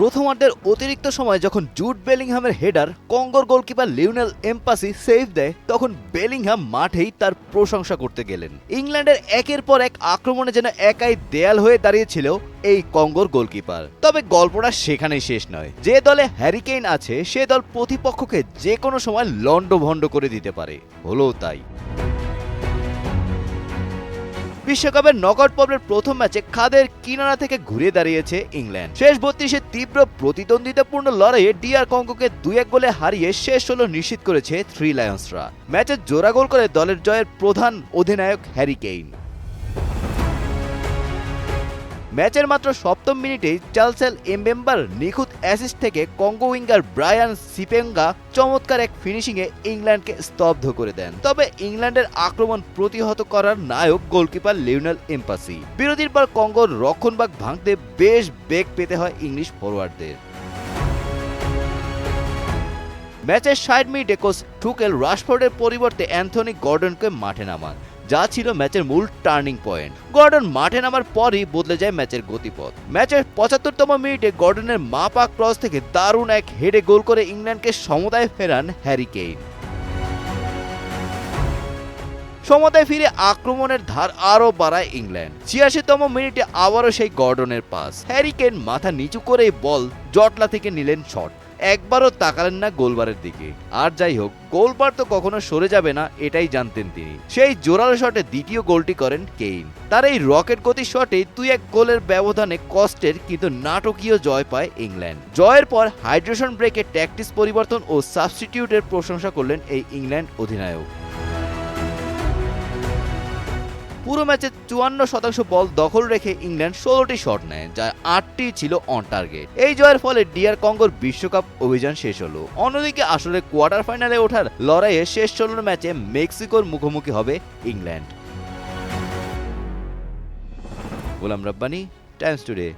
প্রথমার্ধের অতিরিক্ত সময় যখন জুড বেলিংহামের হেডার কঙ্গোর গোলকিপার লিওনেল এমপাসি সেভ দেয়, তখন বেলিংহাম মাঠেই তার প্রশংসা করতে গেলেন। ইংল্যান্ডের একের পর এক আক্রমণে যেন একাই দেয়াল হয়ে দাঁড়িয়েছিল এই কঙ্গোর গোলকিপার। তবে গল্পটা সেখানেই শেষ নয়। যে দলে হ্যারি কেইন আছে সে দল প্রতিপক্ষকে যে কোনো সময় লন্ডভন্ড করে দিতে পারে, হলো তাই। বিশ্বকাপের নকআউট পর্বের প্রথম ম্যাচে খাদের কিনারা থেকে ঘুরে দাঁড়িয়েছে ইংল্যান্ড। শেষ ৩২-এ তীব্র প্রতিদ্বন্দ্বিতাপূর্ণ লড়াইয়ে ডিআর কঙ্গোকে ২-১ গোলে হারিয়ে শেষ ১৬ নিশ্চিত করেছে থ্রি লায়ন্সরা। ম্যাচে জোড়া গোল করে দলের জয়ের প্রধান অধিনায়ক হ্যারি কেইন। ম্যাচের মাত্র ৭ম মিনিটেই চার্লস এমবেম্বার নিখুঁত অ্যাসিস্ট থেকে কঙ্গো উইঙ্গার ব্রায়ান সিপেঙ্গা চমৎকার এক ফিনিশিংয়ে ইংল্যান্ডকে স্তব্ধ করে দেন। তবে ইংল্যান্ডের আক্রমণ প্রতিহত করার নায়ক গোলকিপার লিওনেল এমপাসি। বিরতির পর কঙ্গোর রক্ষণভাগ ভাঙতে বেশ বেগ পেতে হয় ইংলিশ ফরোয়ার্ডদের। ম্যাচের ৬০ মিনিটে কোচ টুকেল রাশফোর্ডের পরিবর্তে অ্যান্থনি গর্ডনকে মাঠে নামান, যা ছিল ম্যাচের মূল টার্নিং পয়েন্ট। গর্ডন মাঠে নামার পরই বদলে যায় ম্যাচের গতিপথ। ম্যাচের ৭৫তম মিনিটে গর্ডনের মাপা ক্রস থেকে দারুণ এক হেডে গোল করে ইংল্যান্ডকে সমতায় ফেরান হ্যারি কেইন। সমতায় ফিরে আক্রমণের ধার আরও বাড়ায় ইংল্যান্ড। ৮৬তম মিনিটে আবারও সেই গর্ডনের পাস। হ্যারি কেইন মাথা নিচু করে বল জটলা থেকে নিলেন শট। একবারও তাকালেন না গোলবারের দিকে। আর যাই হোক, গোলবার তো কখনো সরে যাবে না, এটাই জানতেন তিনি। সেই জোরালো শটে দ্বিতীয় গোলটি করেন কেইন। তার এই রকেট গতি শটে ২-১ গোলের ব্যবধানে কষ্টের কিন্তু নাটকীয় জয় পায় ইংল্যান্ড। জয়ের পর হাইড্রেশন ব্রেকে ট্যাকটিক্স পরিবর্তন ও সাবস্টিটিউটের প্রশংসা করলেন এই ইংল্যান্ড অধিনায়ক। পুরো ম্যাচে ৫৪% বল দখল রেখে ইংল্যান্ড ১৬টি শট নেয়, যার ৮টি ছিল অন টার্গেট। এই জয়ের ফলে ডিআর কঙ্গোর বিশ্বকাপ অভিযান শেষ হলো। অন্যদিকে আসলে কোয়ার্টার ফাইনালে ওঠার লড়াইয়ে শেষ ১৬ ম্যাচে মেক্সিকোর মুখোমুখি হবে ইংল্যান্ড। গোলাম রাব্বানি, টাইমস টুডে।